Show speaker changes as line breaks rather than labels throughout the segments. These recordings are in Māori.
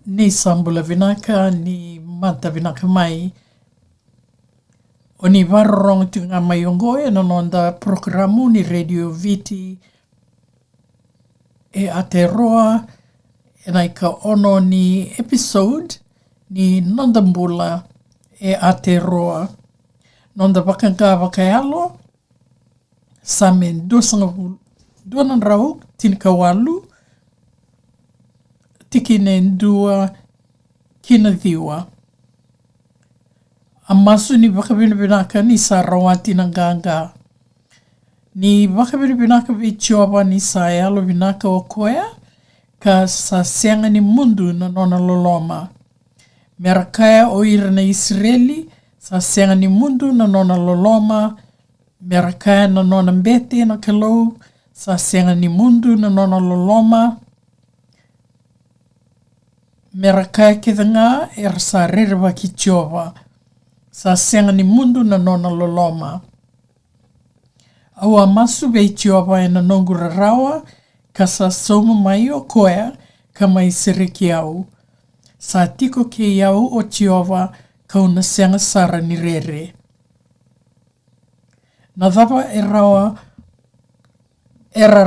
ni sambula vinaka ni mata vinaka mai o ni varorong tunga mai ongoe na nonda programu ni Radio Viti e Aotearoa e nai ka ono ni episode ni nonda mbula e Aotearoa nonda wakanga wakaialo sa men duanan rau tinika walu tiki ne ndua kina dhiwa. A masu ni wakabinabinaka ni sa rawati ng ganga. Ni wakabinabinaka vichioba ni sa alo binaka o koea ka sa sianga ni mundu na nona loloma. Merakaya o ira na Israeli sa sianga ni mundu na nona loloma. Merakaya na nona mbete na kalou sa sianga ni mundu na nona loloma. Merakaya kithanga sa rerwa ki Jehova sa sianga ni mundu na nona loloma. Awa masu vei Jehova e na nongura rawa ka sa soma mai o koea ka mai siriki au. Sa tiko ke au o Jehova ka una sianga sara ni rere. Na dhapa era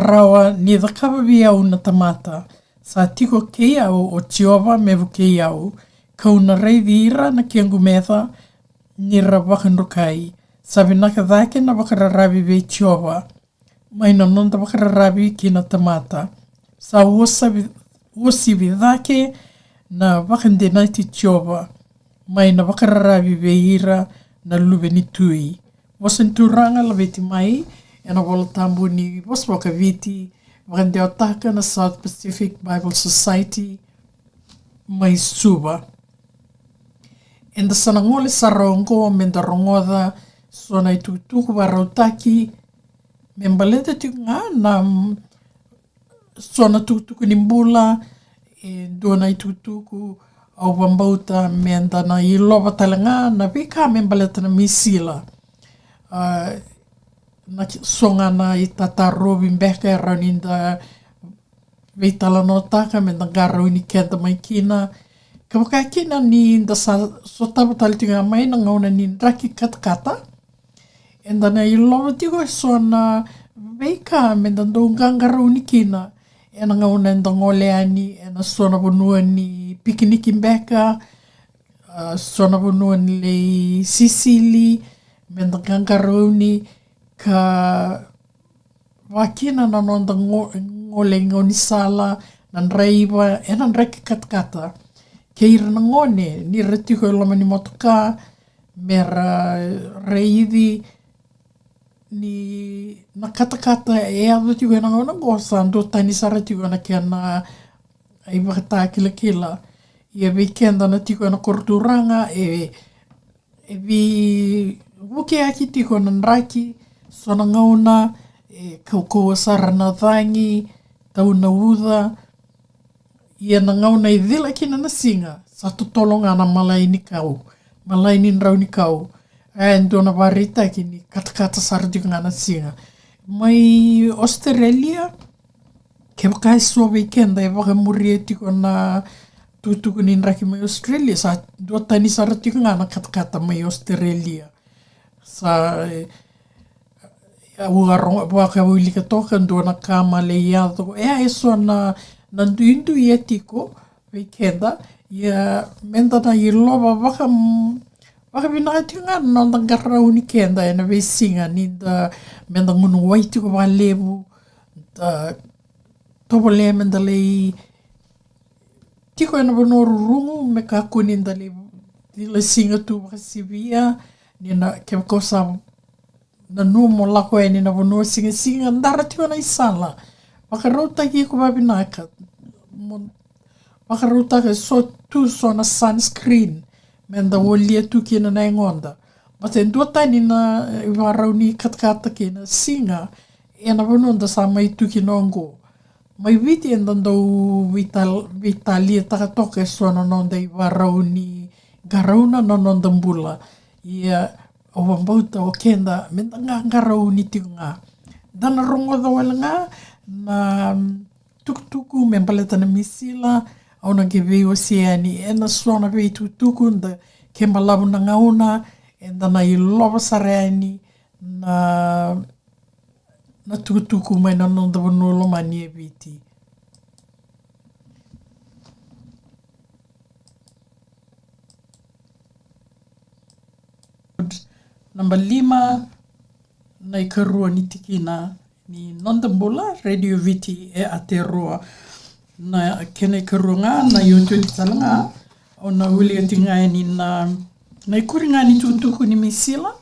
rawa ni dhakaba vi au na tamata. Sa tiko ke au o Jehova mevu ke au, ka una reithi ira na kiangu metha ni ra wakanrukai. Sa vinaka dhake na wakararabi vei Jehova, mai na nonda wakararabi ki na tamata. Sa uosi vidhake na wakandenaiti Jehova, mai na wakararabi vei ira na lube ni tui. Wasenturanga la veti mai, e na wala tambu ni waswaka Viti, wakande Aotearoa na South Pacific Bible Society mai suba. Enda sana ngole sarongo menda rongoda sona itutuku warautaki membaleta tunga na sona tutuku nimbula dona itutuku au wambauta menda na iloba talanga na vika membaleta na Misila. Na songa na i tataro bimbeka e rauninda veitala no taka me na garau ni kenta mai kina. Ka wakakina ni inda sa sotapu talitinga mai na ngauna ni raki katakata. Enda na iloa tiko so na veika me na ndonga garau ni kina. E na ngauna inda ngoleani e na sona bonua ni pikiniki mbeka. Sona bonua ni le Sisili me na gangarau ni ka wakina na nonda ngole ngoni sala nan reiwa e nan reki katkata ke ira na ngone ni retiko lama ni motoka mera reithi ni na katakata e adu tiko na ngona gosa ando tani sara tiko na kia na ai wakata kila ia weekenda na tiko na korturanga e vi wuke aki tiko na nraki sona ngauna, kau sarana thangi, tau na uda, ia na ngauna i dhila kina na singa, sa tutolonga na malaini kau, malaini nrau ni kau, ndona warita kini katakata sarati nga na singa. Mai Australia, ke wakai sua weekenda e wakamuri e tiko na tutuku ni nraki mai Australia, sa dua tani sarati nga na katakata mai Australia. Sa waka wili ka toka ndua na kama le iado e so na nduindu i tiko weekenda ia menda na i loba waka binati nga nonda garau ni kenda e na vesinga ni da menda ngunu waiti ko walevu da tobo le menda le tiko e na bonoru rungu me ka kuni nda le singa tu waka sivia ni na ke kosa na numo lako e ni na wanoa singa ndara tiko na isala. Wakarauta ki ko babinaka. Wakarauta so tu so na sunscreen. Menda wolia tu ki na ngonda. Mate ndua tani na iwarau ni katkata ki na singa. E na wanoa sa mai tu ki nongo. Mai Viti enda ndau vitalia takatoka so na nonda iwarau ni garauna na nonda mbula. Ia o wambauta o kenda menda ngarau ni tinga. Dana rongo da wala nga na tukutuku me paleta na Misila Auna ke veo siani, ena suana vei tutuku, nda ke malamu na ngauna, enda na i lova sareani, na tutuku mai na nonda vanuolo mani e Viti. Namba 5, na i karua ni tikina, ni nonda mbula, Radio Viti e Aotearoa. Na kena i karua ngā, na i otu ti talanga, o na uli ati ngai ni na i kuri ngā ni tutuku ni Misila,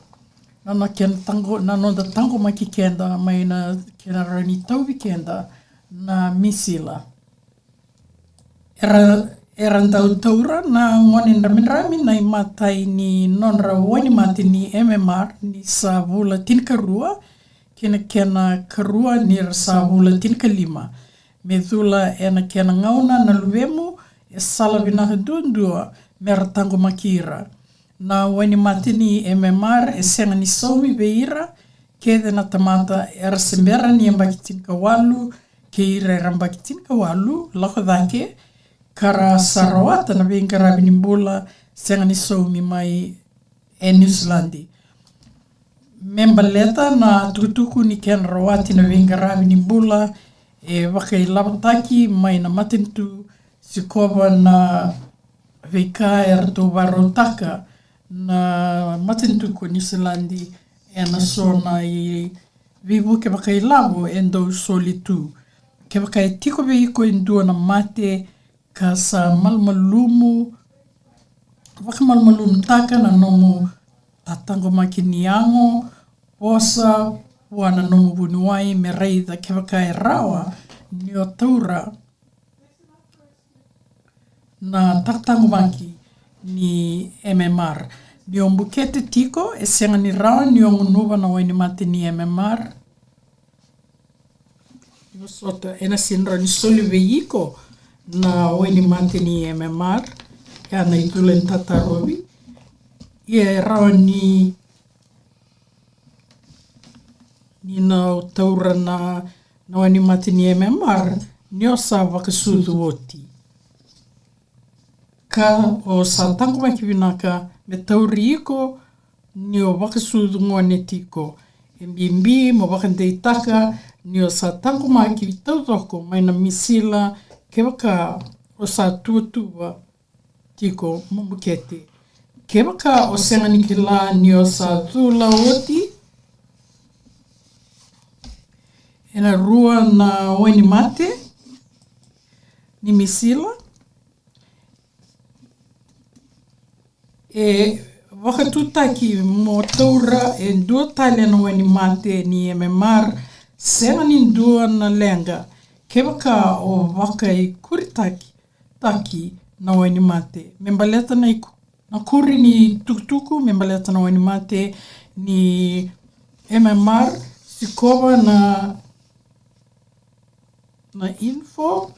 na kena tango, na nonda tango mai ki kenda, mai na kena rani tauwi kenda, na Misila. Era ndau taura na ngone rami na i matai ni nonra wani mati ni MMR ni sa vula tinkarua, kena karua ni sa vula tinkalima. Me thula ena kena ngauna na luwemu e salavina hadundua me ratango makira. Na wani mati ni MMR e senga ni saumi beira, kede na tamata era sembera ni embakitin kawalu, ke ira rambakitin kawalu, lako dhake, kara sarawata na venga rabini mbula senga ni saumi mai e New Zealandi. Memba leta na tukutuku ni kena rawati na venga rabini mbula e wakai labataki mai na matintu sikova na veika e rato varotaka na matintu ko New Zealandi e na sona i vivu ke wakai lavo e ndou soli tu. Ke wakai tiko veiko e ndua na mate ka sa malmalumu wakamalmalumu taka na nomu tatango maki niango posa wana nomu bunuai me reida ke wakai rawa ni o taura na tatango maki ni MMR. Ni o mbukete tiko e senga ni rawa ni o ngunuwa na waini mate ni MMR. Iwa sota ena sinra ni soli veiko na waini mate ni MMR. Ya na itulen tatarobi. Ia rawa ni na taura na waini mate ni MMR. Ni o sa wakasudu oti. Ka o sa tango maki vinaka me tauri iko ni o wakasudu ngone tiko. Mbimbi mo wakandei taka ni o sa tango maki tautoko mai na Misila ke waka o sa tuatua tiko mumukete. Ke waka o senga ni la ni o sa tula oti. Ena rua na waini mate ni Misila. E wakatutaki mo taura e ndua tale na waini mate ni MMR senga ni ndua na lenga ke waka o waka i kuritaki taki na waini mate. Membaleta na kuri ni tukutuku, membaleta na waini mate ni MMR sikova na info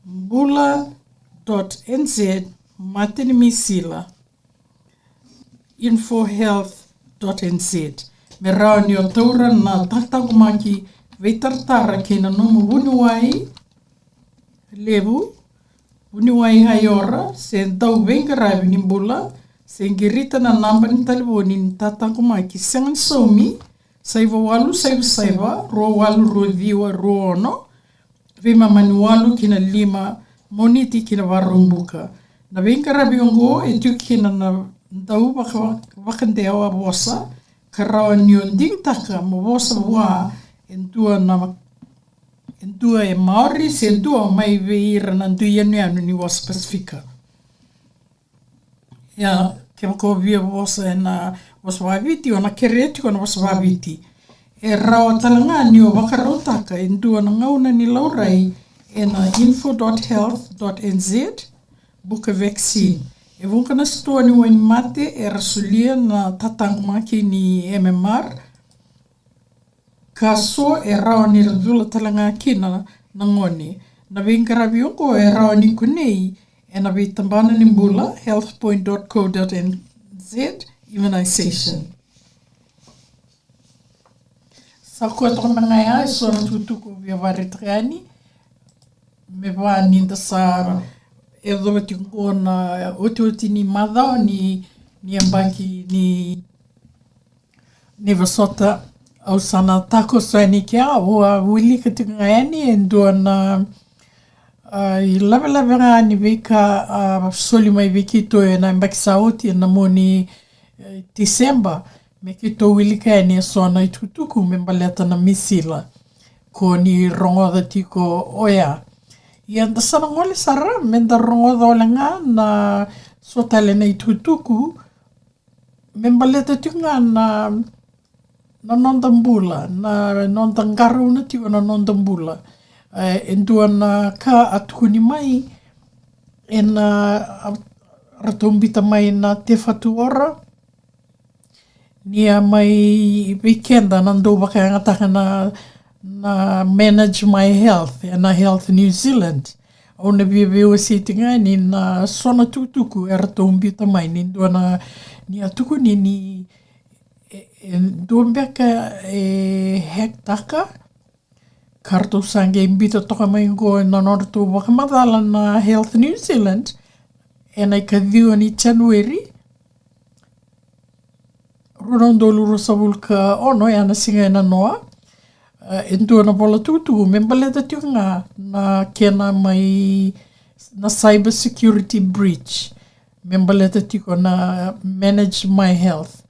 mbula.nz mate ni Misila. infohealth.nz. Me rao ni o taura na tataku maki veitartara ke na nomu wunuai levu, wunuai haiora, se ndau venga ravi ni mbula, se ngirita na namba ni talivoni ni tataku maki sengan somi, saiva walu, saiva, roa walu, roa viwa, roa ono, vima manualu kina 5, moniti kina varumbuka. Na venga ravi ongo e tiu kina na ndau wakandeawa wosa, karawa nionding taka mo wosa wa endua e Maori se endua mai veira na nduia anu ni wosa Pasifika. Ya, ke wako via wosa e na wosa waviti o na kereti o na wosa waviti. E rawa talanga ni o wakarotaka endua na ngauna ni laurai e na info.health.nz buka vaccine. E wunka na stua ni waini mate e rasulia na tatangu maki ni MMR. Ka so e rao ni radula talanga kina na ngone. Na vingarabi unko e rao ni kunei e na vitambana ni mbula healthpoint.co.nz immunization. Sa kua toka mangaya e so na tutuku via varitreani. Me vaa ninda sa e dhoa tiko na oti ni madhao ni ambaki ni vasota au sana tako sani kia o wili ka tiko ngayani e dua na i lave nga ni vika soli mai viki to e na ambaki saoti na mo ni December me ki to wili ka ni so na tutuku me baleta na Misila ko ni rongoda tiko oia. Ia da sana ngole sara me da rongoda o nga na so tale na tutuku me baleta tiko nga na nondambula na nondangaru na tiko na nondambula. Endua na ka atukuni mai e na ratombita mai na te whatuora nia mai weekenda nando waka ngataka na manage my health e na Health New Zealand o na viweo sitinga ni na sona tutuku e ratombita mai ni ndua na ni atuku ni ndua mbeka e hektaka karto sange imbita toka mai ngo na norto wakamadala na Health New Zealand e na ikadhiwa ni January rondo rusabul ka ono e ana singa e na noa entua na bola tutu membaleta tiunga na kena mai na cyber security breach membaleta tiko na manage my health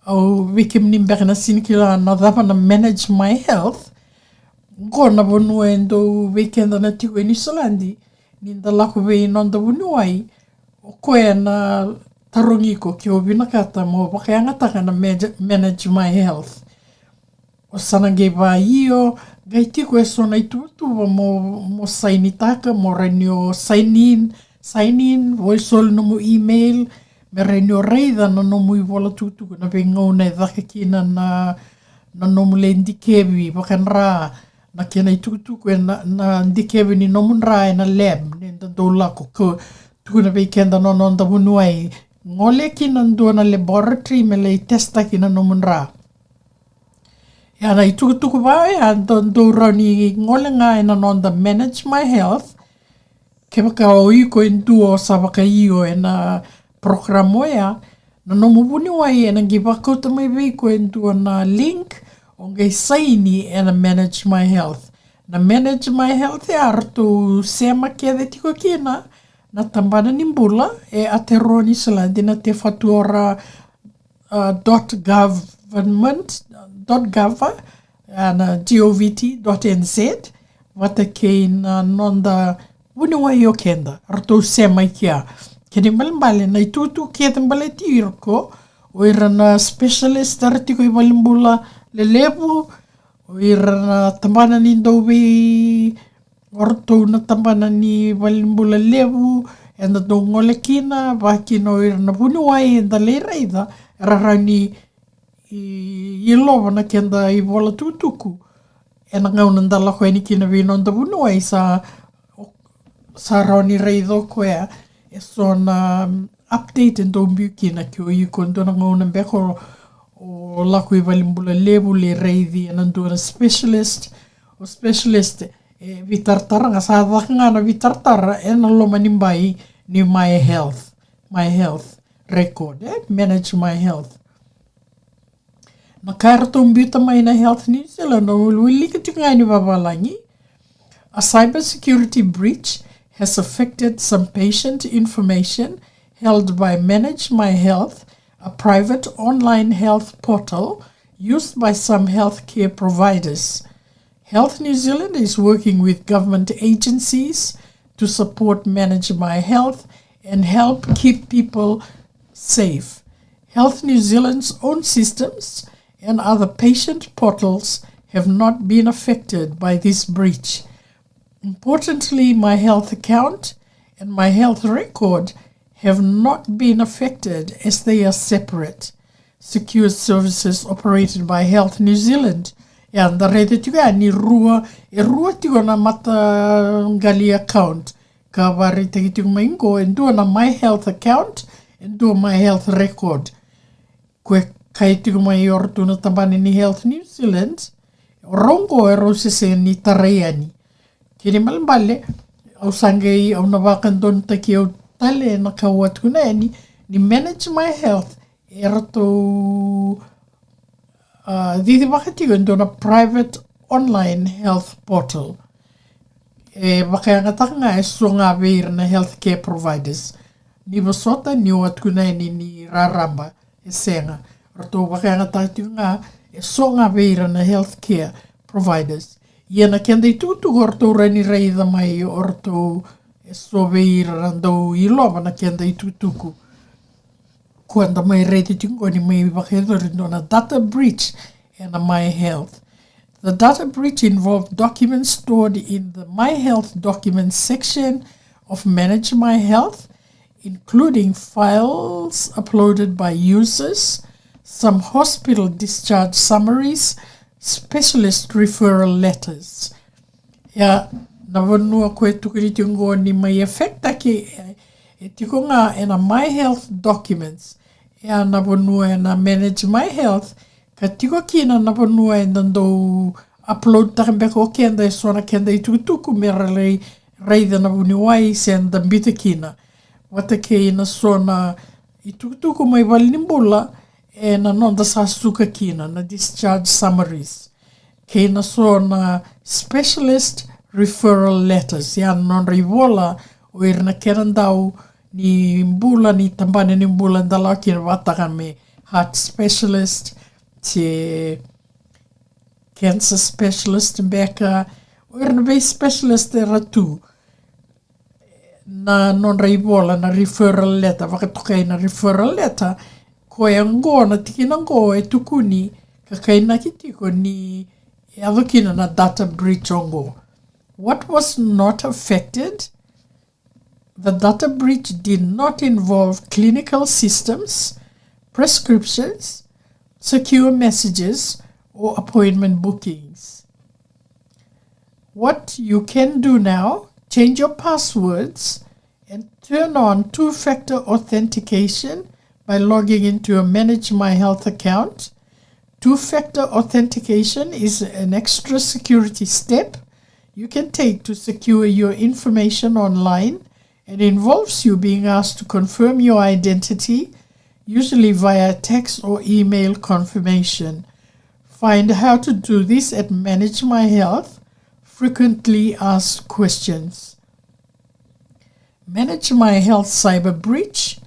au wikim nimbek na sinikila na dhapa na manage my health Gona vonu endo weekend na tiko e Nisolandi, ninda lako vei nonda vonu ai, o koe na tarongiko ki o vinakata mo wakaangataka na manage my health. O sanange va io, gai tiko e sona i tutuwa mo sainitaka, mo renio sign in, voi sol no mo email, me renio reida na nomu i vola tutuku na vengau na dhakakina na nomu le ndikevi, wakanra, na kena i tukutuku e na ndikewe ni nomunra e na lab ni ndou lako ko tukuna vei kenda nononda hunuai ngole ki na ndua na laboratory me le testa ki na nomunra ya na i tukutuku ba ya ndou rauni ngole nga e na nonda manage my health ke waka o iko e ndua o sa waka io e na programo ya na nomu hunuai e na ngivakota mai vei ko e ndua na link onge saini e na manage my health. Na manage my health e artu sema kia de tiko kina na tambana nimbula e Aotearoa Nisolandi na te whatuora .gov na govt.nz wata kei na nonda wuniwa i o kenda artu sema kia. Kini mbalimbali na itutu kia tambale tirko o ira na specialist artiko i walimbula le levu o ira na tambana ni ndowi orto na tambana ni walimbula levu e na do ngole kina wakina o ira na vunuai e na le reida rarani i lowa na kenda i vola tutuku e na ngauna ndala koe ni kina vino nda vunuai sa raoni reido koea e so na update ndo mbiu kina ki o i kondo na ngauna mbeko o lako i walimbula levu le reithi e nandu na specialist e vitartara nga sa dhaka na vitartara e na loma nimbai ni my health record manage my health na karato mbiuta mai na Health New Zealand o ulika tinga ni wawalangi a cyber security breach has affected some patient information held by Manage My Health, a private online health portal used by some healthcare providers. Health New Zealand is working with government agencies to support Manage My Health and help keep people safe. Health New Zealand's own systems and other patient portals have not been affected by this breach. Importantly, My Health account and My Health record have not been affected as they are separate. Secure services operated by Health New Zealand. Ya ndarete tuka ni rua tigo na mata ngali account. Ka wari teki tuku maingo endua na My Health account, endua My Health record. Kwe kai tuku mai ortu na tambani ni Health New Zealand, rongo e rosese ni tareani. Kini malambale, au sangei au na wakan taki au tale na kawat kuna ni Manage My Health e rato didi wakatigo ndona private online health portal e wakaangatanga e songa veir na healthcare providers ni wasota ni wat kuna ni raramba e senga rato wakaangatanga e songa veir na healthcare providers iana kenda i tutu orto rani reida mai orto e so veir rando i lova na kenda i tutuku kuanda mai reidi tingo ni mai wakadori ndona data breach and My Health. The data breach involved documents stored in the My Health documents section of Manage My Health, including files uploaded by users, some hospital discharge summaries, specialist referral letters. Ya na vanua koe tukiri tingo ni mai effecta ki e tiko ngā e na My Health documents ya na vanua e na Manage My Health ka tiko kina na vanua e nandou upload takambeko o kenda e sona kenda i tukutuku mera reida na vuniwai se anda mbita kina. Wata ke ina sona i tukutuku mai walinimbula e na nonda sa suka kina na discharge summaries. Ke ina sona specialist referral letters. Ya non rivola o irna kerandau ni mbula ni tambane ni mbula ndala kina wataka me heart specialist te cancer specialist mbeka o irna be specialist e ratu na non rivola na referral letter wakatokai na referral letter ko e ngo na tikina ngo e tukuni kakaina kitiko ni e avokina na data breach ongo. What was not affected? The data breach did not involve clinical systems, prescriptions, secure messages, or appointment bookings. What you can do now, change your passwords and turn on two-factor authentication by logging into a Manage My Health account. Two-factor authentication is an extra security step you can take to secure your information online and involves you being asked to confirm your identity, usually via text or email confirmation. Find how to do this at Manage My Health, Frequently Asked Questions. Manage My Health Cyber Breach,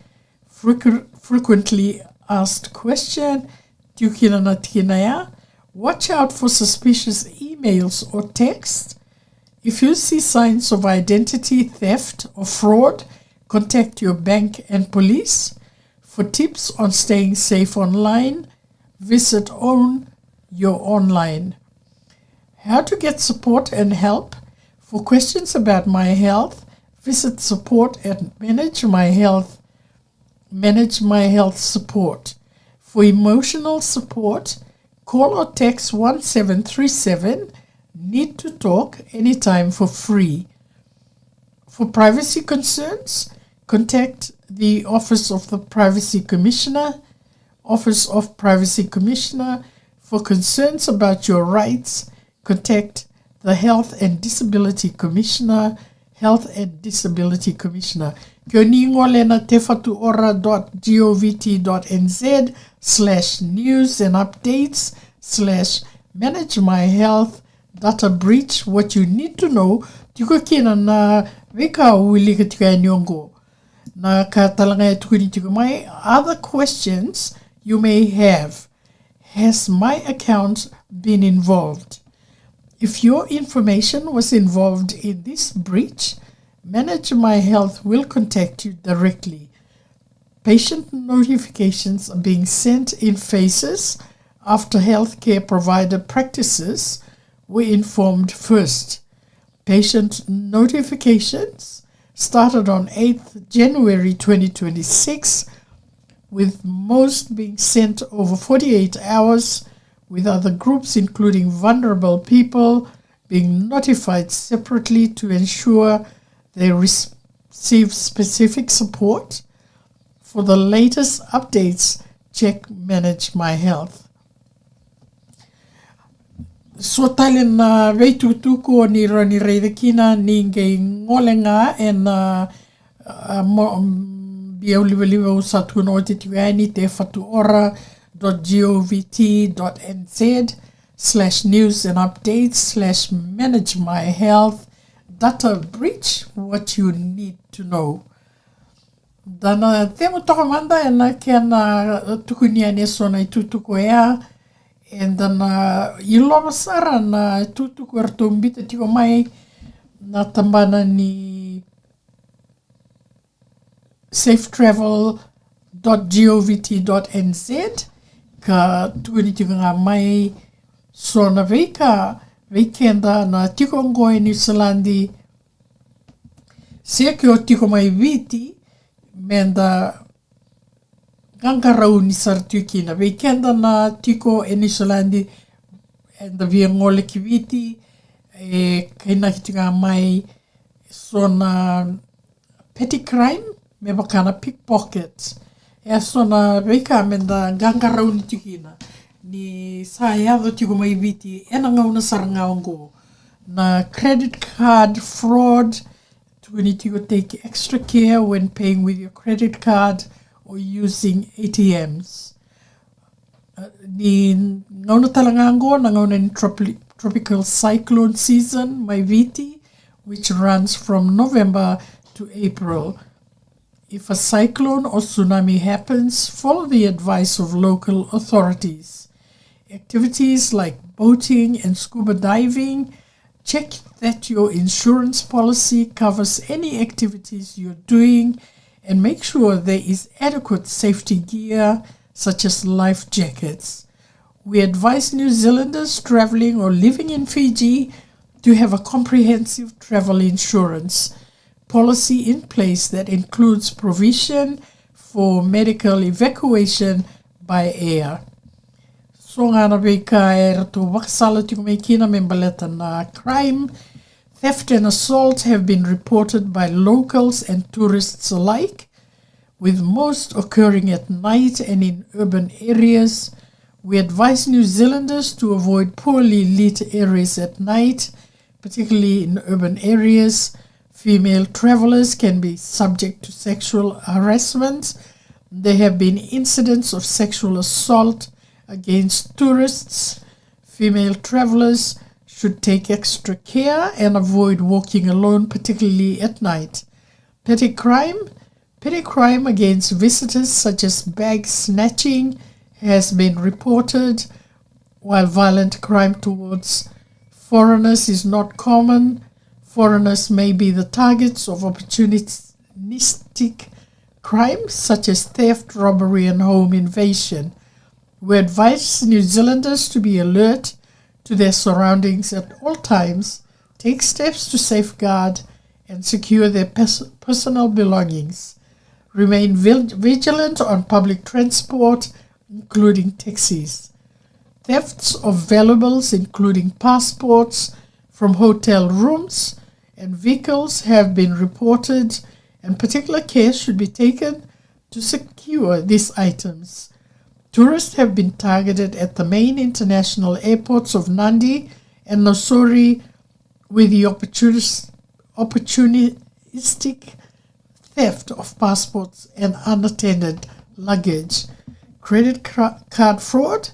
Frequently Asked Question, watch out for suspicious emails or text. If you see signs of identity theft or fraud, contact your bank and police. For tips on staying safe online, visit Own Your Online. How to get support and help? For questions about my health, visit support at Manage My Health Support. For emotional support, call or text 1737. Need to talk anytime for free. For privacy concerns, contact the Office of the Privacy Commissioner. Office of Privacy Commissioner. For concerns about your rights, contact the Health and Disability Commissioner. Health and Disability Commissioner. Kio ni ngole na tefatuora.govt.nz/news and updates/manage my health data breach. What you need to know. Tiko kina na veka uili katika nyongo. Na katalanga ya tukuni tiko mai. Other questions you may have. Has my account been involved? If your information was involved in this breach, Manage My Health will contact you directly. Patient notifications are being sent in phases after healthcare provider practices were informed first. Patient notifications started on 8th January 2026, with most being sent over 48 hours, with other groups, including vulnerable people, being notified separately to ensure they receive specific support. For the latest updates, check Manage My Health. So tailen na veitu tuku ni rani reidakina ni ngai ngolenga en biau liwa usatu no te tuani te fatuora.govt.nz/news and updates/manage my health data breach what you need to know. Dana temo toka manda ena kia na tukunia neso na tutuku ea and dana iloba sara na tutuku ertumbita tiko mai na tambana ni safetravel.govt.nz ka tukuni tiko ngā mai so na weekenda na tiko ngoe New Zealandi sea o tiko mai Viti menda gangarau ni sartukina weekenda na tiko New Zealandi and the via ngole ki Viti kaina ki tika mai so na petty crime me bakana pickpocket so na weika menda gangarau ni tikina ni sayado tiko mai Viti ena ngauna sarangaongo na credit card fraud. We need to take extra care when paying with your credit card or using ATMs. Ni ngauna talangango na ngauna ni tropical cyclone season mai Viti, which runs from November to April. If a cyclone or tsunami happens, follow the advice of local authorities. Activities like boating and scuba diving, check that your insurance policy covers any activities you're doing and make sure there is adequate safety gear such as life jackets. We advise New Zealanders traveling or living in Fiji to have a comprehensive travel insurance policy in place that includes provision for medical evacuation by air. So ngana veka e rato wakasala tiko mei kina membaleta na crime, theft and assault have been reported by locals and tourists alike, with most occurring at night and in urban areas. We advise New Zealanders to avoid poorly lit areas at night, particularly in urban areas. Female travelers can be subject to sexual harassment. There have been incidents of sexual assault against tourists. Female travelers should take extra care and avoid walking alone, particularly at night. Petty crime against visitors such as bag snatching has been reported, while violent crime towards foreigners is not common. Foreigners may be the targets of opportunistic crimes such as theft, robbery and home invasion. We advise New Zealanders to be alert to their surroundings at all times, take steps to safeguard and secure their personal belongings. Remain vigilant on public transport, including taxis. Thefts of valuables, including passports, from hotel rooms and vehicles have been reported, and particular care should be taken to secure these items. Tourists have been targeted at the main international airports of Nandi and Nosori with the opportunistic theft of passports and unattended luggage. Credit card fraud.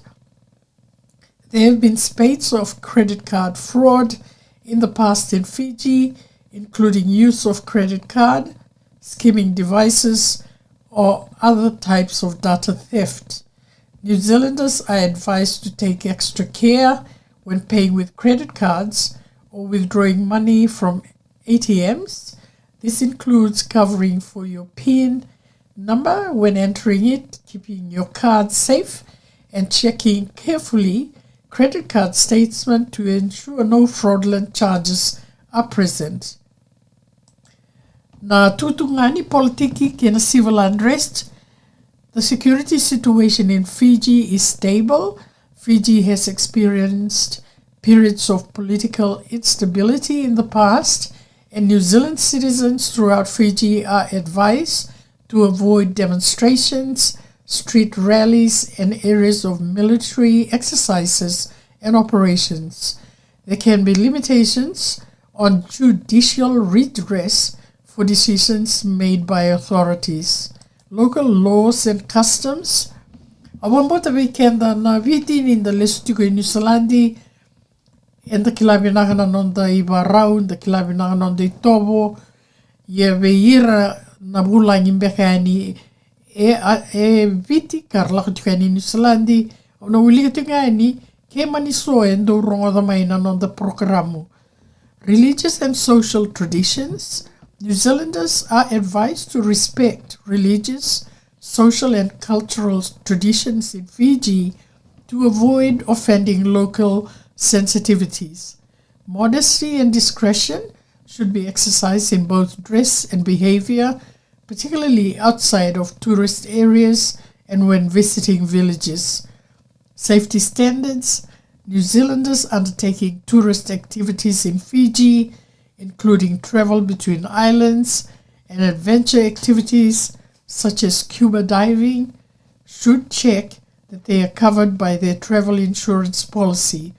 There have been spate of credit card fraud in the past in Fiji, including use of credit card, skimming devices, or other types of data theft. New Zealanders are advised to take extra care when paying with credit cards or withdrawing money from ATMs. This includes covering for your PIN number when entering it, keeping your card safe, and checking carefully credit card statement to ensure no fraudulent charges are present. Na tutungani politiki kena civil unrest. The security situation in Fiji is stable. Fiji has experienced periods of political instability in the past, and New Zealand citizens throughout Fiji are advised to avoid demonstrations, street rallies, and areas of military exercises and operations. There can be limitations on judicial redress for decisions made by authorities. Local laws and customs. Awambota weekenda na Viti in the Lestuko in New Zealand, and the Kilabinagan on the Ibarau, the Kilabinagan on the Tobo, Yeveira Nabula in Bekani, Viti, Carlakukan in New Zealand, on a Willigatungani, came and so and do wrong the main on the programu. Religious and social traditions. New Zealanders are advised to respect religious, social and cultural traditions in Fiji to avoid offending local sensitivities. Modesty and discretion should be exercised in both dress and behavior, particularly outside of tourist areas and when visiting villages. Safety standards. New Zealanders undertaking tourist activities in Fiji, including travel between islands and adventure activities such as scuba diving, should check that they are covered by their travel insurance policy.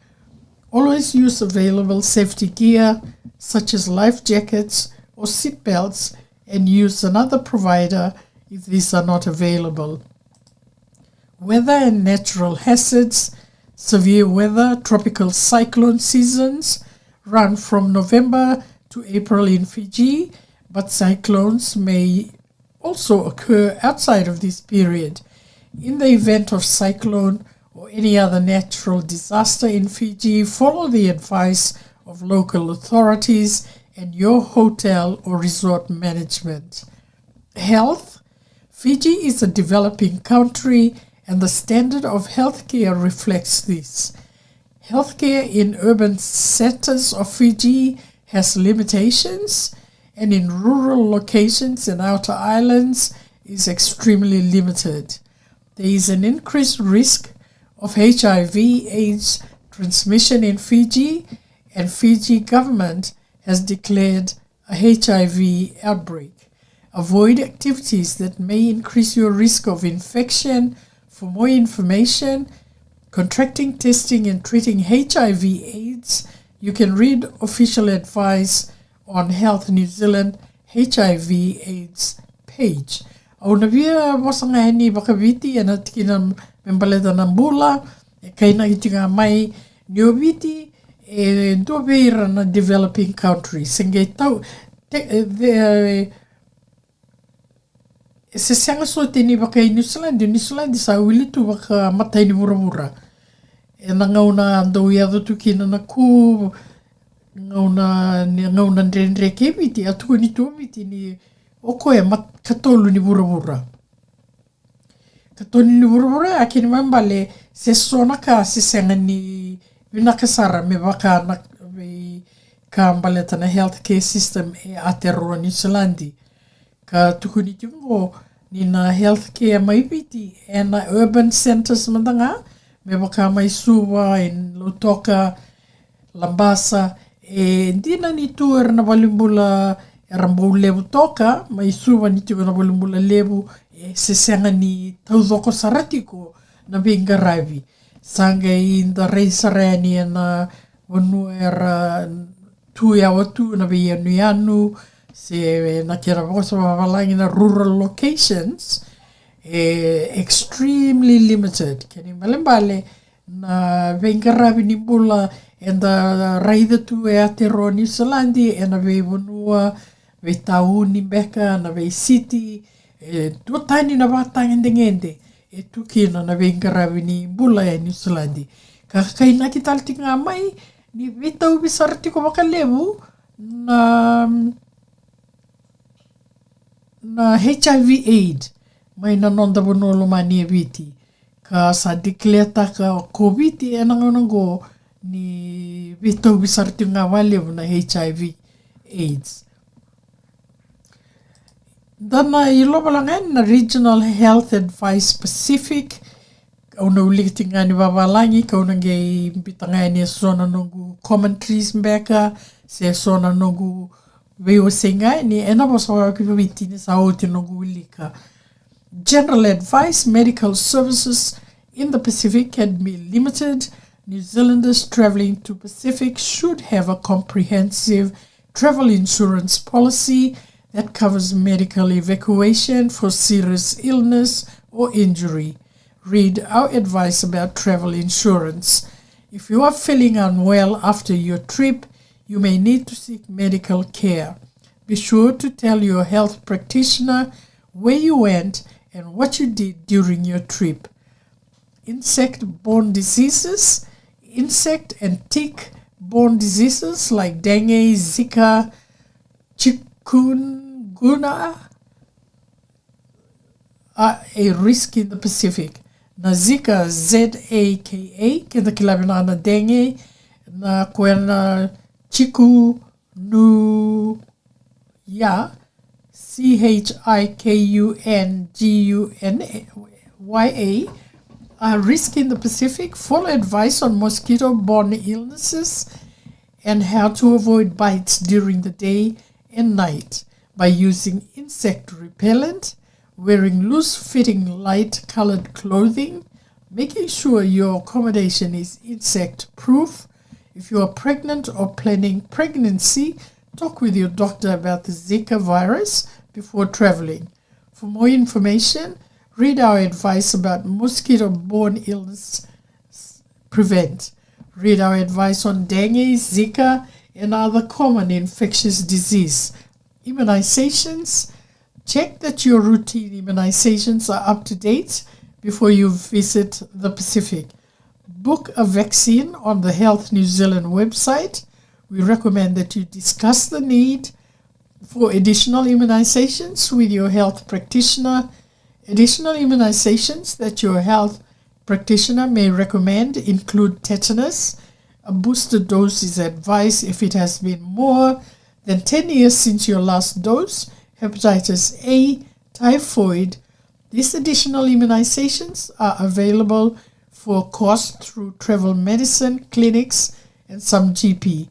Always use available safety gear such as life jackets or seat belts and use another provider if these are not available. Weather and natural hazards. Severe weather, tropical cyclone seasons run from November to April in Fiji, but cyclones may also occur outside of this period. In the event of cyclone or any other natural disaster in Fiji, follow the advice of local authorities and your hotel or resort management. Health. Fiji is a developing country and the standard of healthcare reflects this. Healthcare in urban centers of Fiji has limitations, and in rural locations and outer islands is extremely limited. There is an increased risk of HIV/AIDS transmission in Fiji, and Fiji government has declared a HIV outbreak. Avoid activities that may increase your risk of infection. For more information, contracting, testing and treating HIV/AIDS, you can read official advice on Health New Zealand HIV/AIDS page. Auna via wasanga heni baka Viti ana tikina membaleta na mbula e kaina itinga mai nio Viti e dobeira na developing country. Senge tau se sanga so teni baka i New Zealand sa wilitu baka matai ni mura. E na ngauna andou ia dotu kina na ku ngauna ndrendre ke Viti atu ni tu Viti ni oko e mat katolu ni mura. Katolu ni mura akini mambale se sona ka se sanga ni vinakasara me baka na ka mbaleta na healthcare system e Aotearoa New Zealand. Ka tukuni tungo ni na healthcare mai Viti e na urban centers mandanga me waka mai suwa in Ulutaga, Lambasa e dina ni tuer na walimbula e rambou lebu toka mai suwa ni tuer na walimbula lebu e se senga ni taudoko saratiko na bingaravi sanga in the reisarani e na wanu era tuia watu na anu se na kera vosa wawalangi na rural locations extremely limited. Kani malembale na vengaravi ni bula and the raida tu e Aotearoa New Zealand e na ve vonua ve tauni beka na ve city tu tani na batang ngende e tu kina na vengaravi ni bula e New Zealand. Kakai na kitaltinga mai ni ve tau bisarti ko bakalebu na HIV/AIDS mai na nonda bonolo mani e Viti ka sa declare ka COVID e nangonango ni vito bisarti nga wale na HIV/AIDS. Dana ilobalangan na Regional Health Advice Pacific una ulikti nga ni wawalangi ka unange bitanga ni sona nongu commentaries mbeka se sona nongu veo senga ni ena bosa ki Viti ni sa oti nongu ulika. General advice, medical services in the Pacific can be limited. New Zealanders travelling to Pacific should have a comprehensive travel insurance policy that covers medical evacuation for serious illness or injury. Read our advice about travel insurance. If you are feeling unwell after your trip, you may need to seek medical care. Be sure to tell your health practitioner where you went and what you did during your trip. Insect-borne diseases, insect and tick-borne diseases like dengue, Zika, chikungunya are a risk in the Pacific. Na Zika, Z-A-K-A, kenda kilabina na dengue, na kuena chikungunya, C-H-I-K-U-N-G-U-N-Y-A, are risk in the Pacific. Follow advice on mosquito-borne illnesses and how to avoid bites during the day and night by using insect repellent, wearing loose-fitting light-colored clothing, making sure your accommodation is insect-proof. If you are pregnant or planning pregnancy, talk with your doctor about the Zika virus before traveling. For more information, read our advice about mosquito-borne illness prevent. Read our advice on dengue, Zika, and other common infectious disease. Immunizations. Check that your routine immunizations are up to date before you visit the Pacific. Book a vaccine on the Health New Zealand website. We recommend that you discuss the need for additional immunizations with your health practitioner. Additional immunizations that your health practitioner may recommend include tetanus. A booster dose is advised if it has been more than 10 years since your last dose. Hepatitis A, typhoid. These additional immunizations are available for cost through travel medicine clinics and some GP.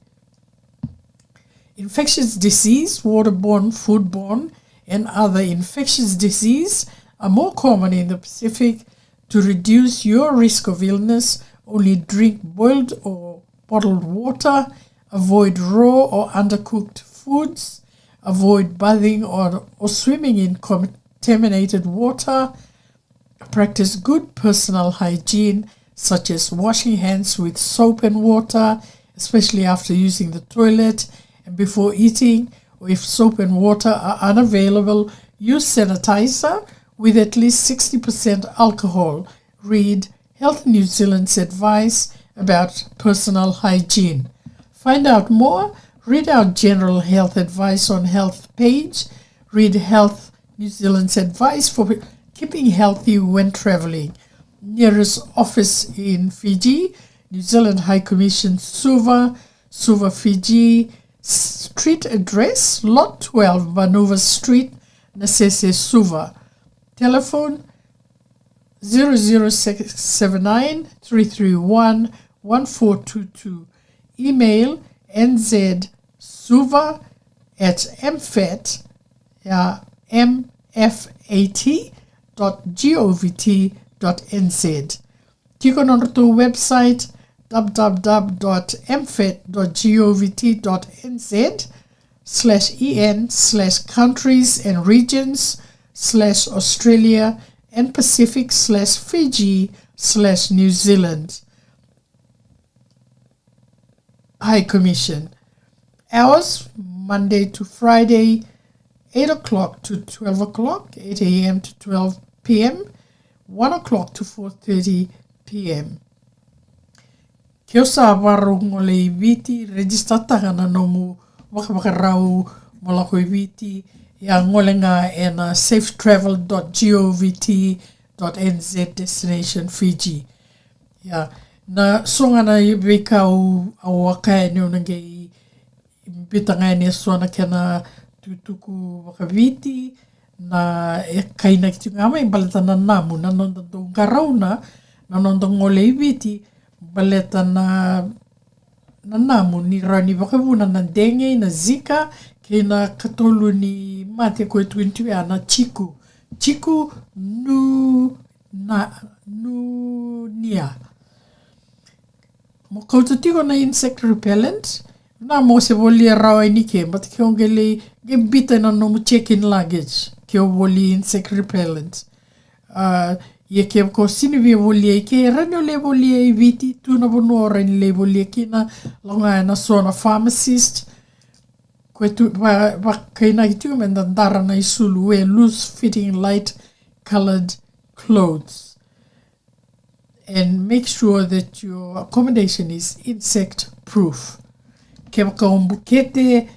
Infectious disease, waterborne, foodborne, and other infectious disease are more common in the Pacific. To reduce your risk of illness, only drink boiled or bottled water, avoid raw or undercooked foods, avoid bathing or swimming in contaminated water, practice good personal hygiene such as washing hands with soap and water, especially after using the toilet and before eating, or if soap and water are unavailable, use sanitizer with at least 60% alcohol. Read Health New Zealand's advice about personal hygiene. Find out more. Read our general health advice on health page. Read Health New Zealand's advice for keeping healthy when traveling. Nearest office in Fiji, New Zealand High Commission, Suva, Fiji. Street address, Lot 12, Vanuva Street, Nasese, Suva. Telephone 00679 331 1422. Email nzsuva@mfat.govt.nz. Click on our website www.mfat.govt.nz/en/countries and regions/Australia and Pacific/Fiji/New Zealand. High Commission. Hours, Monday to Friday, 8 o'clock to 12 o'clock, 8 a.m. to 12 p.m., 1 o'clock to 4:30 p.m. Kia sa waru ngole Viti, register tagana nomu wakawakarau molako Viti, ya ngolenga ena safetravel.govt.nz destination Fiji. Ya na songana yubika au wakai ni unange bitanga ni suana kena tutuku wakaviti na kaina kitungama imbaleta na namu na nonto ngarauna na nonto ngole Viti baleta na namu ni rani wakavuna na dengue na Zika kena katolu ni mate koe tuintu ana chiku nia mo kouta tiko na insect repellent, na mo se woli a rawa ni ke, but ke ongele ge bita na no mo check-in luggage, ke o woli insect repellent. Ia ke ko sinivi woli e ke rani o le woli e Viti, tuna wonu o rani le woli e kina, longa na sona pharmacist, koe tu, wa kaina ki tu men dara na isulu, wear loose fitting light colored clothes. And make sure that your accommodation is insect proof. Ke waka ombukete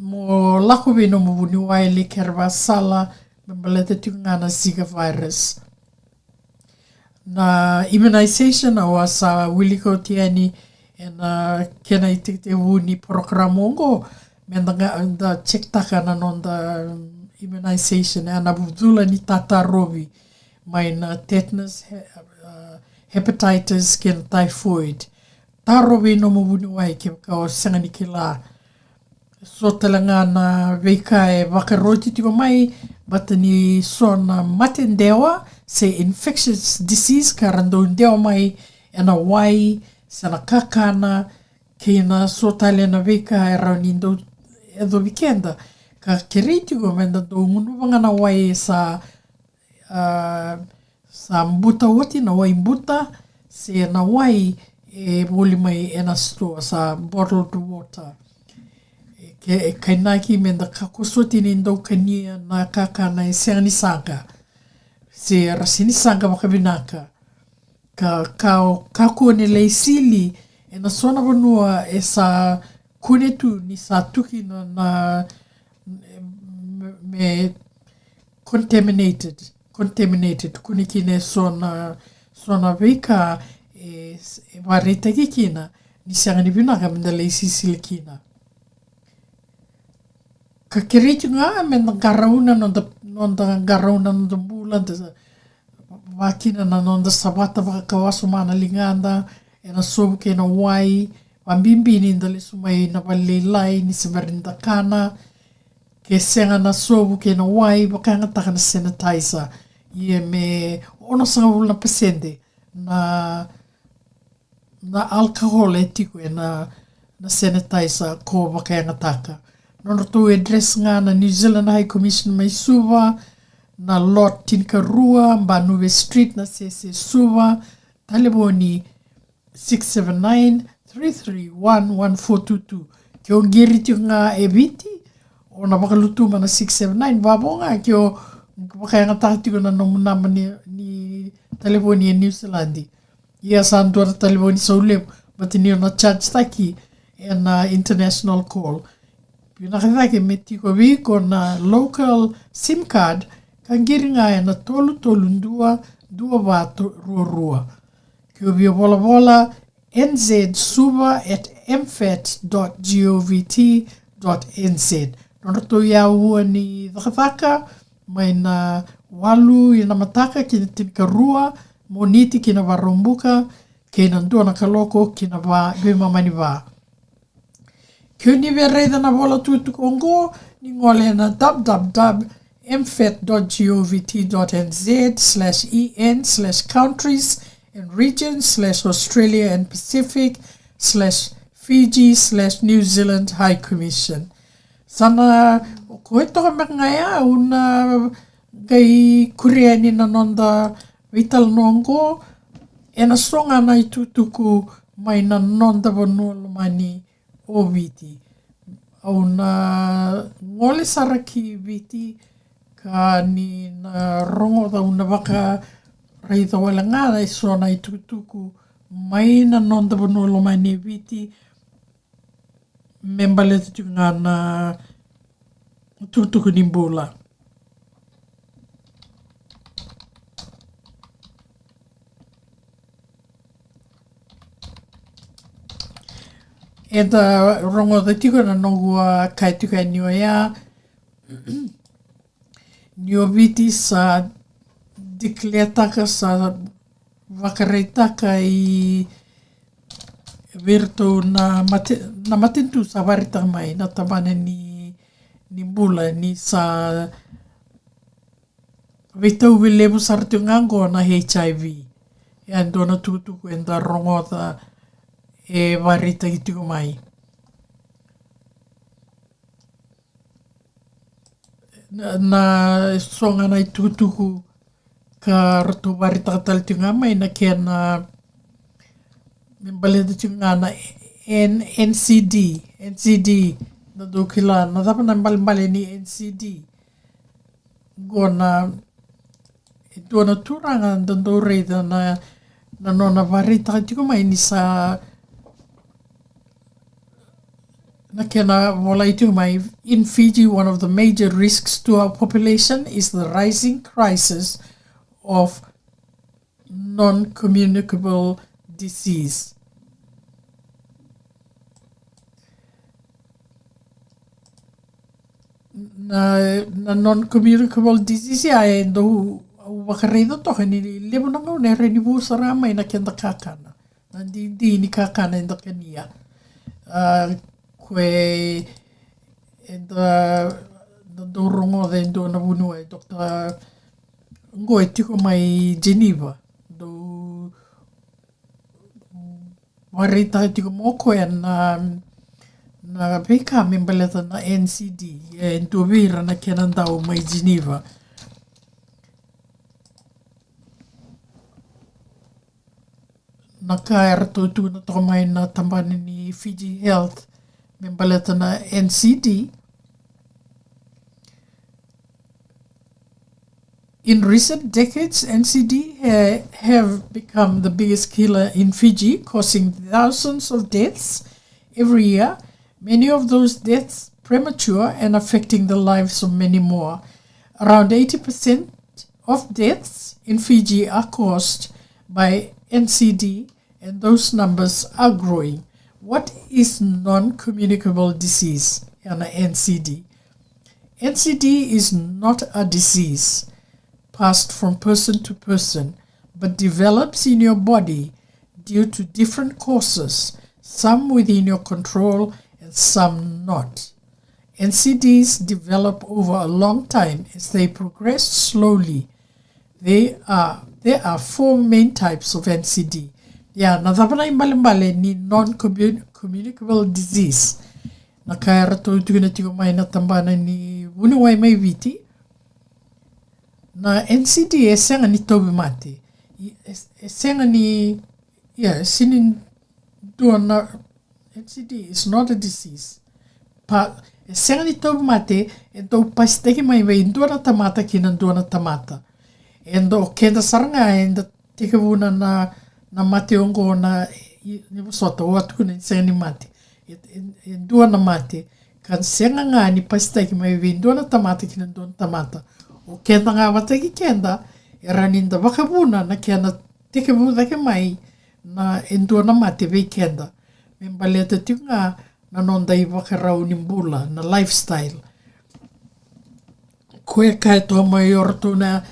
mo lako vino mo wuni waile kerwa sala membalete tungana Zika virus. Na immunization awa sa wiliko tiani and kena te wuni programongo menda check takana non da immunization ana budula ni tatarovi maina tetanus hepatitis ken typhoid tarovi no mo wuni wai ke ka o sangani kila so talanga na veika e wakaroti tiko mai batani sona matendewa se infectious disease karando ndewa mai ena wai sana kakana kina so talena veika e rauni ndo edo weekenda ka kereitigo menda do ngunu wangana wai sa mbuta woti na wai mbuta se na wai e woli mai ena store sa bottled water ke kainaki menda kakosoti ni ndo kania na kakana e sengani sanga se rasini sanga wakabinaka ka kone le sili ena sona wanua e sa kunetu ni sa tuki na me contaminated kunikine sona veka e wareta kikina ni sangani binaka menda le sisili kina ka keriti nga menda garauna nonda garauna nonda bula wakina na nonda sabata wakawaso mana linganda ena sobu ke na wai wambimbini ndale sumai na walelai ni semarinda kana ke senga na sobu ke na wai wakanga taka na sanitizer ie me ono sanga wula pasende na alcohol etiko e na sanitizer ko wakanga taka nono to address nga na New Zealand High Commission mai suwa na lot tinkarua Mbanuwe Street na sese suwa taleboni 679-331-1422 ke o geriti nga e Viti o na wakalutuma na 679 wabonga ke o wakayanga tatiko na nomunama ni taleboni e New Zealandi ia santuara taleboni sa ulep batini na charge taki e na international call pinakatake metiko wiko na local SIM card kan giringa e na tolu dua wato rua ke via bola nzsuba@mfet.govt.nz nono to ia ua ni dhaka mai na walu ina mataka kina tinka rua moniti kina varumbuka kina ndua na kaloko kina mamani va ke ni vereida na bola tutu kongo ni ngole na www.mfet.govt.nz/en/countries and regions/Australia and Pacific/Fiji/New Zealand High Commission. Sana ko ito ka ngaya una gai kuriani na nonda vital nongo ena songa na itutuku mai na nonda bonolo mani o Viti. Au na ngole saraki Viti ka ni na rongo da una waka reida wala ngana iso na itutuku mai na nonda bonolo mani Viti membale tu ngana tutuku ni bola. E da rongo da tiko na nongua kai tukai niwa ia niwa Viti sa declare taka sa wakareitaka i virtu na matentu sa warita mai na tamane ni bula ni sa vitau vilebu sartu ngango na HIV. Ia ndona tutuku e da rongo da e warita i tuku mai. Na songa nai tukutuku ka roto warita katali tunga mai na kia na baleta tunga na NCD na dukila na tapa na mbali ni NCD gona na turanga ndondo reida na nona warita tuku mai ni sa in Fiji, one of the major risks to our population is the rising crisis of non-communicable disease. Na non-communicable disease ya ndo wakaredo tohe ni lebo na ngau nere ni busara mai na kenda kakana. Na di ni kakana enda kenia. Koe enda dorongo de ndo na bunua Dr. Ngoe tiko mai Geneva do warita tiko moko ya na beka membaleta na NCD ndo vira na kenandao mai Geneva na kaera tu na toko mai na tambani ni Fiji Health membaleta na NCD. In recent decades, NCD have become the biggest killer in Fiji, causing thousands of deaths every year, many of those deaths premature and affecting the lives of many more. Around 80% of deaths in Fiji are caused by NCD, and those numbers are growing. What is non-communicable disease? NCD. NCD is not a disease passed from person to person, but develops in your body due to different causes, some within your control and some not. NCDs develop over a long time as they progress slowly. There are 4 main types of NCD. Na tapana imbale ni non-communicable disease. Na kaya rato tukina tiko mai na tambana ni unuwai mai Viti. Na NCD senga ni tobi mate. Senga ni, sinin dua na, NCD is not a disease. Senga ni tobi mate, ento pasteki mai wei dua na tamata kina dua na tamata. Endo kenda saranga enda teke wuna na mate ongo na ni wasota watu kuna senga ni mate. Dua na mate. Kan senga nga ni pasteki mai wei dua na tamata kina dua na tamata. O kenda nga wataki kenda, raninda wakabuna na kenda teke wuna ke mai na endua na mate wei kenda. Membaleta tiu nga na nonda i wakarau ni mbula na lifestyle. Koe kai toa mai orto na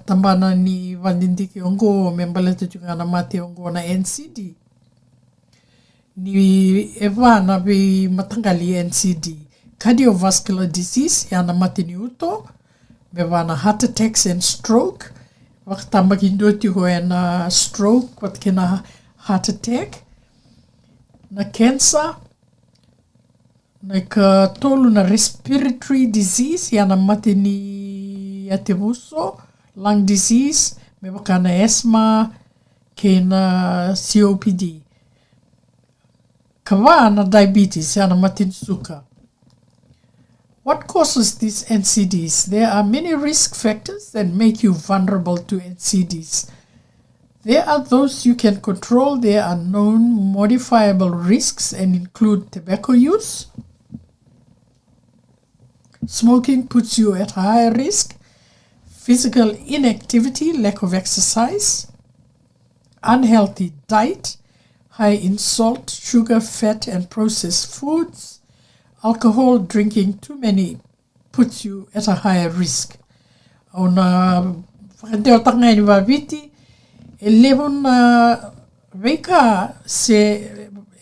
tambana ni wandindiki ongo membaleta tiu nga na mate ongo na NCD. Ni ewana we matangali NCD. Cardiovascular disease, yana mate ni uto. Mewana heart attacks and stroke. Wakatambaki tiho na stroke, wat kena heart attack. Na cancer. Na ka tolu na respiratory disease, yana mate ni atebuso. Lung disease, mewakana asthma, kena COPD. Kawa na diabetes, yana mate ni suka. What causes these NCDs? There are many risk factors that make you vulnerable to NCDs. There are those you can control. There are known modifiable risks and include tobacco use. Smoking puts you at higher risk. Physical inactivity, lack of exercise. Unhealthy diet, high in salt, sugar, fat, and processed foods. Alcohol drinking too many puts you at a higher risk. Ona whakateo tanga ni wa Viti, e levo na weka se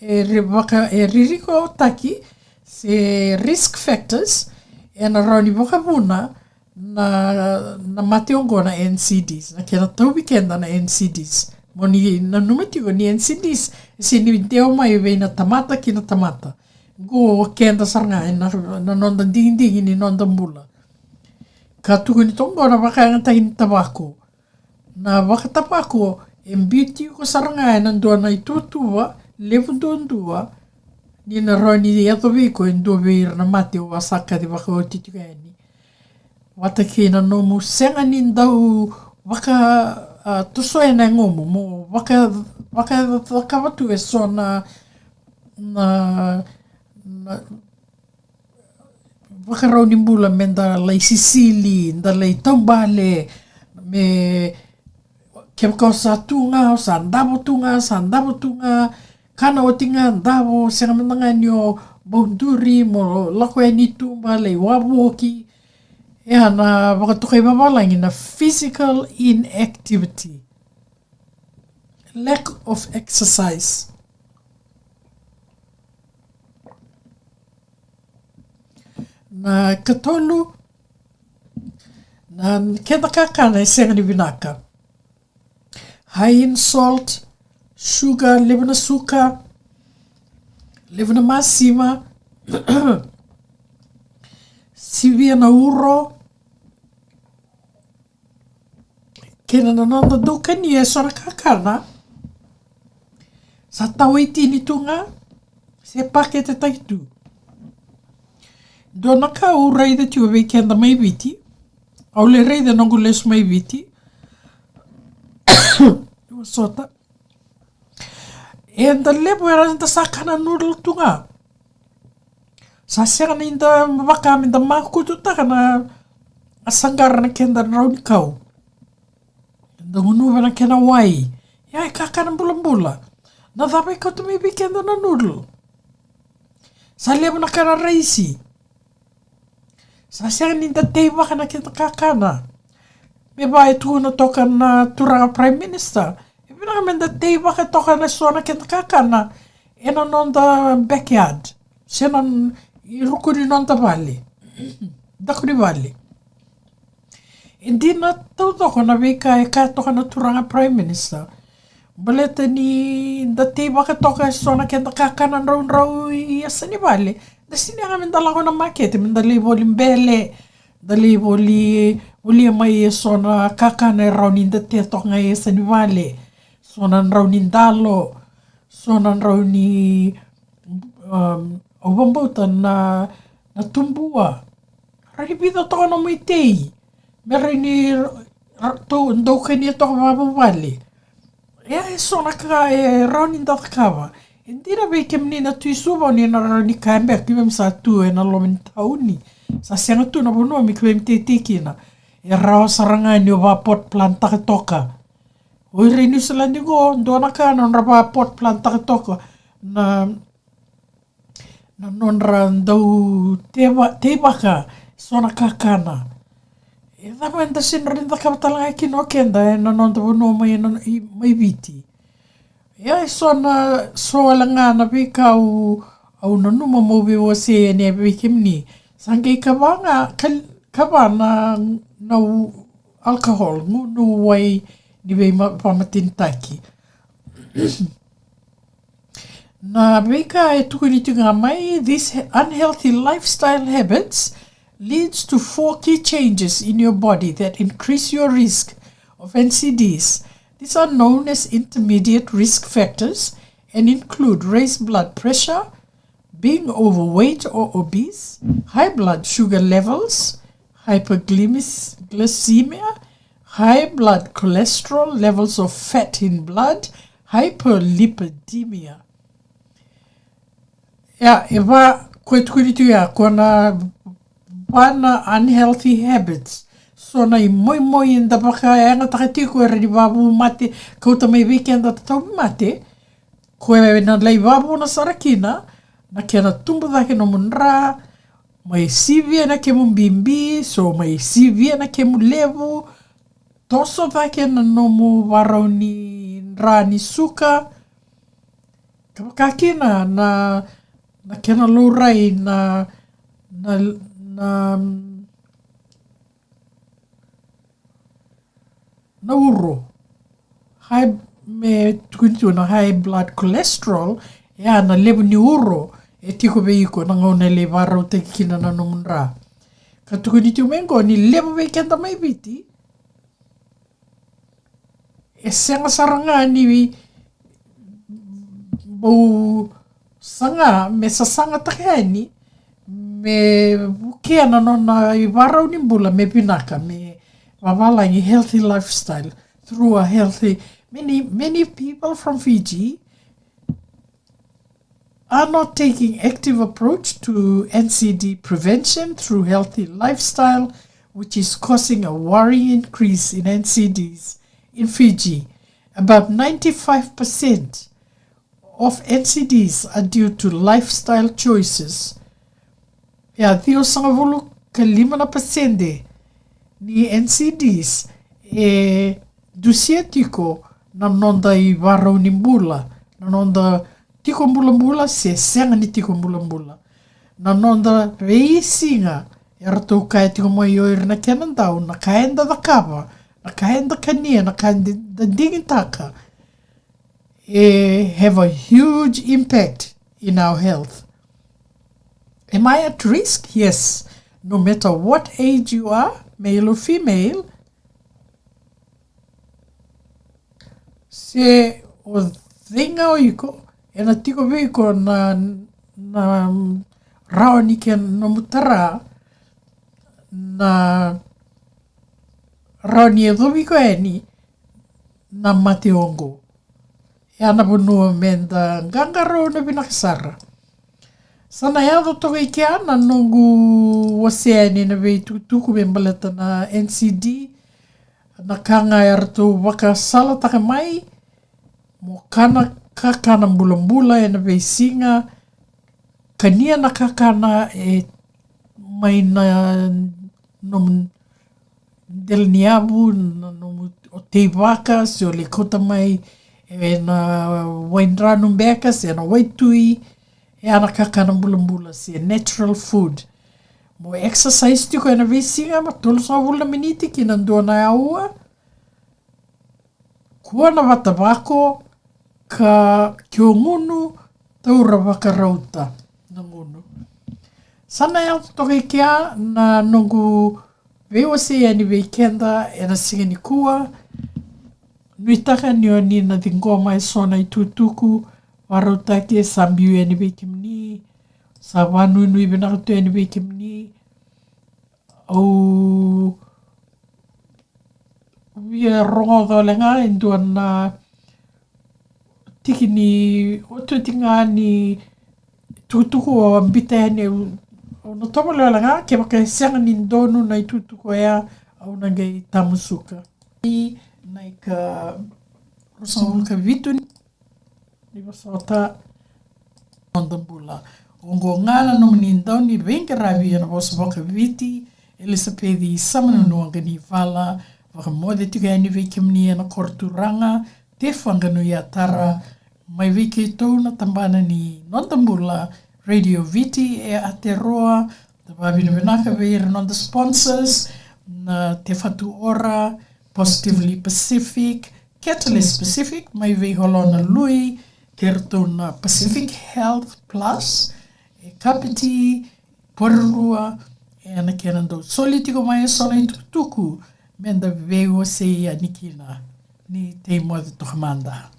ririko taki se risk factors e na rauni wakabuna na mate ongo na NCDs, na kena taubi kenda na NCDs, Moni na numatiko ni NCDs. Sini teo mai vei na tamata ki na tamata. Go kenda sarnga na nonda ding ni nonda mula. Ka tuku ni tongo na waka ngata ni tabako. Na waka tabako, beauty ko sarnga na doa na itutua, levundundua, ni na roni di ato viko en do veir na mate o wasaka di waka o titukani. Wata ki na nomu senga ni ndau waka tuso e na ngomu mo waka watu e so na waka rauni mbula me nda lei Sisili, nda lei Taumbale, me ke ko sa tunga o sa ndabo tunga kana o tinga ndabo senga mendanga nyo bonduri mo lako e ni tumba le wawoki e ana wakatukai babalangi na physical inactivity, lack of exercise. Na katolu na kenda kakana e senga ni vinaka. High in salt, sugar, level na suka, level na masima, sivia na uro, kena na nanda dokani e sora kakana, sa tawaiti ni tunga, se pakete taitu. Dona ka u reida tiu vei kenda mai viti, au le reida nongu les mai viti, sota. E nda lepo era nda sakana noodle tunga. Sa senga ni nda waka mi nda makutu taka na asangara na kenda rauni kau. Nda ngunuwa na kena wai. Ya e kakana mbula. Na dhapai kau tumibi kenda na noodle. Sa lepo na kena reisi. Sa senga ni nda tei waka na kenda kakana. Me ba e tu na toka na turanga Prime Minister. E vina menda tei waka toka na sona kenta kakana. E na nonda backyard. Se na i rukuri nonda vale. Dakuri vale. E di na tau toko na vika e ka toka na turanga Prime Minister. Baleta ni da tei waka toka e sona kenta kakana rau i asani vale. Da sini anga menda lako na market. Menda li voli mbele. Da li voli mai e sona kakana e rauni nda te toka e sani vale. Sona rauni ndalo. Sona rauni o wambauta na tumbua. Rari pita toka no mai tei. Mera ni ndauka ni e toka wabu vale. Ea e sona ka e rauni nda takawa. E ndira vei ke mnina tui suwa ni na rauni kaembea kiwe msa tu e na lomen tauni. Sa sianga tu na bonua mi kiwe mte tikina. E rao saranga ni o wa pot plant taka toka. O i New Zealand go, ndona ka non ra pot plant taka toka. Na non ra ndau te waka, sona kakana. E dhama enda sin rinda kapatalanga ki no kenda e na non te bonua mai viti. Ia e sona soalanga na vika au na numa mobi o se ne viki mni. Sange kawana na alcohol ngunu wai ni vei pamatintaki. Na vika e tukuritunga mai, these unhealthy lifestyle habits leads to 4 key changes in your body that increase your risk of NCDs. These are known as intermediate risk factors and include raised blood pressure, being overweight or obese, high blood sugar levels, hyperglycemia, high blood cholesterol, levels of fat in blood, hyperlipidemia. Ya, e wa koe tukuritu ya, kona wana unhealthy habits. So na I moi in da baka e anga takati koe redi wabu mate, kauta mai weekend at tau mate, koe na lei wabu na sarakina, na kia na tumbu dhake no munra, mai sivia na ke mumbimbi, so mai sivia na ke mulevu, toso dhake na nomu warau ni rani suka, kapakakina na kena lourai na uro. High me tukunitu na high blood cholesterol e ana levu ni uro e tiko veiko na ngone le varau te kina na nomunra. Ka tukunitu mengo ni levu vei kenta mai viti e senga saranga ni bau sanga me sasanga takeni me bukea na nona I varau ni mbula me pinaka me wavalangi healthy lifestyle through a healthy many people from Fiji are not taking active approach to NCD prevention through healthy lifestyle, which is causing a worrying increase in NCDs in Fiji. About 95% of NCDs are due to lifestyle choices. Ya, theo sangavulu kalimana pasende ni NCDs e dusia tiko na nonda I varau ni mbula, na nonda tiko mbula se senga ni tiko mbula. Na nonda rei singa, e ratou kai tiko mai oir na kenandau, na kaenda da kava, na kaenda kania, na kaenda da dingitaka, have a huge impact in our health. Am I at risk? Yes. No matter what age you are, male or female, se o dhinga o iko, e na tiko veiko na rao ni ke no mutara, na rao ni e dhoviko e ni, na mate ongo. E ana bonua menda ngangaro na binakasara. Sana yado toka I ke ana nongu waseani na vei tuku me maleta na NCD, na kanga e ratou waka sala take mai, mo kana kakana mbula e na vei singa, kania na kakana e mai na nomu del niabu, na nomu o te waka, se o le kota mai e na wainranu mbeka, se na waitui, e ana kakana mbula se natural food. Mo exercise tiko e na vei singa, ma tolu sa wula miniti ki na ndona e aua, kua na watawako, ka kio ngunu taura waka rauta na ngunu. Sana ya toka I kia na nongu vewa se e ni vei kenda e na singa ni kua, nuitaka ni o ni na dingoa mai sona I tutuku, warauta ke sambiu e ni vei kimni, sa wanu nui binakatu e ni vei kimni, au via rongo dholenga e ndua na tiki ni otu tinga ni tutuku o ambita e ni o no tomo leo langa ke waka sianga ni ndonu na I tutuku ea au nangai tamusuka. I nai ka rosangulka vitu ni wasota ondambula. Ongo ngala no mani ndau ni venga ravi ana vosa waka Viti, Elisapethi samana nuanga ni vala, waka mode tika e ni veki mni ana korturanga, te whanganu I atara, mai veki tau na tambana ni Nondambula, Radio Viti e Aotearoa, te wawina wenaka veira non the sponsors, na te whatu ora, Positively Pacific, Catalyst Pacific, mai vei holona lui, te rato na Pacific Health Plus, e Kapiti, Porurua, e ana kenandau. Soli tiko mai e sona I tuku, menda veo se ia nikina, ni te moa de tokamanda.